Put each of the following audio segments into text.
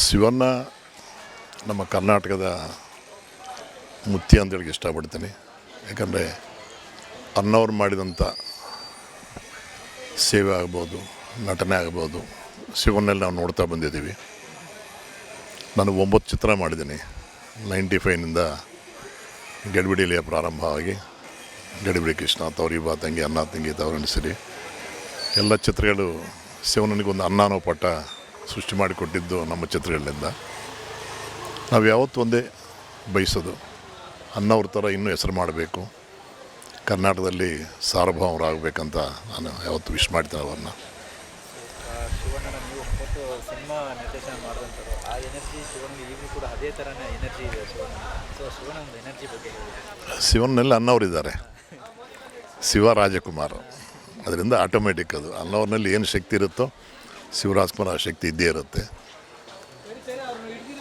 ಶಿವಣ್ಣ ನಮ್ಮ ಕರ್ನಾಟಕದ ಮುತ್ತಿ ಅಂತೇಳಿ ಇಷ್ಟಪಡ್ತೀನಿ. ಯಾಕಂದರೆ ಅಣ್ಣವ್ರು ಮಾಡಿದಂಥ ಸೇವೆ ಆಗ್ಬೋದು, ನಟನೆ ಆಗ್ಬೋದು, ಶಿವಣ್ಣಲ್ಲಿ ನಾವು ನೋಡ್ತಾ ಬಂದಿದ್ದೀವಿ. ನಾನು 9 ಚಿತ್ರ ಮಾಡಿದ್ದೀನಿ. 95ನಿಂದ ಗಡಿಬಿಡಿಲಿಯ ಪ್ರಾರಂಭವಾಗಿ ಗಡಿಬಿಡಿ ಕೃಷ್ಣ, ತವರಿಬಾ ತಂಗಿ, ಅನ್ನ ತಂಗಿ, ತವರಣಿಸಿರಿ ಎಲ್ಲ ಚಿತ್ರಗಳು ಶಿವಣ್ಣನಿಗೊಂದು ಅನ್ನ ಅನ್ನೋ ಪಟ್ಟ ಸೃಷ್ಟಿ ಮಾಡಿಕೊಟ್ಟಿದ್ದು ನಮ್ಮ ಚಿತ್ರಗಳಿಂದ. ನಾವು ಯಾವತ್ತೂ ಒಂದೇ ಬಯಸೋದು, ಅನ್ನವ್ರ ಥರ ಇನ್ನೂ ಹೆಸರು ಮಾಡಬೇಕು, ಕರ್ನಾಟಕದಲ್ಲಿ ಸಾರ್ವಭೌಮರಾಗಬೇಕಂತ ನಾನು ಯಾವತ್ತೂ ವಿಶ್ ಮಾಡ್ತೇನೆ ಅವ್ರನ್ನ. ಶಿವಣ್ಣನ ನೀವು 9 ಸಿನಿಮಾ ನಿರ್ದೇಶನ ಮಾಡಿದಂಥದ್ದು, ಆ ಎನರ್ಜಿ ಶಿವನಿಗೆ ಈಗಲೂ ಕೂಡ ಅದೇ ಥರನೇ ಎನರ್ಜಿ ಇದೆ ಶಿವನ. ಸೊ ಶಿವನ ಒಂದು ಎನರ್ಜಿ ಬಗ್ಗೆ ಹೇಳಿ. ಶಿವನಲ್ಲಿ ಅನ್ನವರಿದ್ದಾರೆ, ಶಿವ ರಾಜಕುಮಾರ್, ಅದರಿಂದ ಆಟೋಮೆಟಿಕ್ ಅದು ಅನ್ನವ್ರನಲ್ಲಿ ಏನು ಶಕ್ತಿ ಇರುತ್ತೋ ಶಿವರಾಜ್ಕುಮಾರ್ ಆ ಶಕ್ತಿ ಇದ್ದೇ ಇರುತ್ತೆ.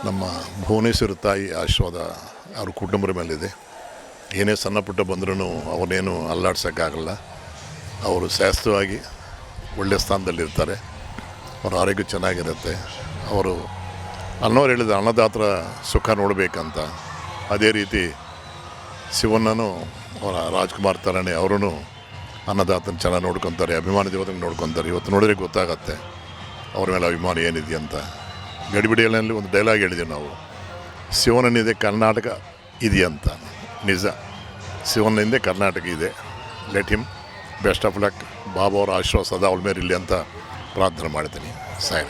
ನಮ್ಮ ಭುವನೇಶ್ವರಿ ತಾಯಿ ಆಶೀರ್ವಾದ ಅವ್ರ ಕುಟುಂಬದ ಮೇಲಿದೆ. ಏನೇ ಸಣ್ಣ ಪುಟ್ಟ ಬಂದ್ರೂ ಅವನೇನು ಅಲ್ಲಾಡ್ಸೋಕ್ಕಾಗಲ್ಲ. ಅವರು ಶಾಸ್ತ್ರವಾಗಿ ಒಳ್ಳೆಯ ಸ್ಥಾನದಲ್ಲಿರ್ತಾರೆ, ಅವ್ರ ಆರೋಗ್ಯ ಚೆನ್ನಾಗಿರುತ್ತೆ. ಅವರು ಅನ್ನೋರು ಹೇಳಿದ ಅನ್ನದಾತರ ಸುಖ ನೋಡಬೇಕಂತ, ಅದೇ ರೀತಿ ಶಿವಣ್ಣನೂ ಅವರ ರಾಜ್ಕುಮಾರ್ ಥರನೇ ಅವರೂ ಅನ್ನದಾತನ ಚೆನ್ನಾಗಿ ನೋಡ್ಕೊತಾರೆ, ಅಭಿಮಾನಿ ದೇವತೆಗೆ ನೋಡ್ಕೊತಾರೆ. ಇವತ್ತು ನೋಡಿದ್ರೆ ಗೊತ್ತಾಗತ್ತೆ ಅವ್ರ ಮೇಲೆ ಅಭಿಮಾನ ಏನಿದೆ ಅಂತ. ಗಡಿಬಿಡಿಯಲ್ಲಿ ಒಂದು ಡೈಲಾಗ್ ಹೇಳಿದ್ದೀವಿ ನಾವು, ಶಿವನನಿದೆ ಕರ್ನಾಟಕ ಇದೆಯಂತ. ನಿಜ, ಶಿವನಿಂದೆ ಕರ್ನಾಟಕ ಇದೆ. Let him best of luck. Baba ಅವರ ಆಶೀರ್ವಾದ ಸದಾ ಅವಳ ಮೇಲೆ ಇರಲಿ ಅಂತ ಪ್ರಾರ್ಥನೆ ಮಾಡ್ತೀನಿ. ಸಾಯ್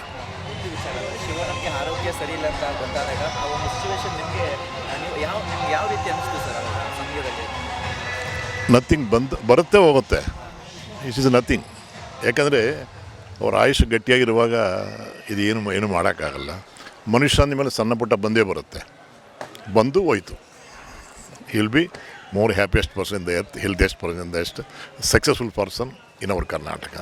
ಶಿವನಿಗೆ ಆರೋಗ್ಯ ಸರಿ ಇಲ್ಲ ಅಂತ ಗೊತ್ತಾದಾಗ ಆ ಒಂದು ಸಿಚುವೇಶನ್ ನಿಮಗೆ ಯಾವ ರೀತಿ ಅನಿಸ್ತು ಸರ್ ಆ ಸಮಯದಲ್ಲಿ? ನಥಿಂಗ್ ಬರುತ್ತೆ ಹೋಗುತ್ತೆ. It is nothing. ಯಾಕಂದರೆ ಅವ್ರ ಆಯುಷ್ ಗಟ್ಟಿಯಾಗಿರುವಾಗ ಇದು ಏನು ಮಾಡೋಕ್ಕಾಗಲ್ಲ. ಮನುಷ್ಯ ಅಂದ ಮೇಲೆ ಸಣ್ಣ ಪುಟ್ಟ ಬಂದೇ ಬರುತ್ತೆ, ಬಂದು ಹೋಯ್ತು. Will be more happiest person in the earth, healthiest person in the east, successful person in our Karnataka.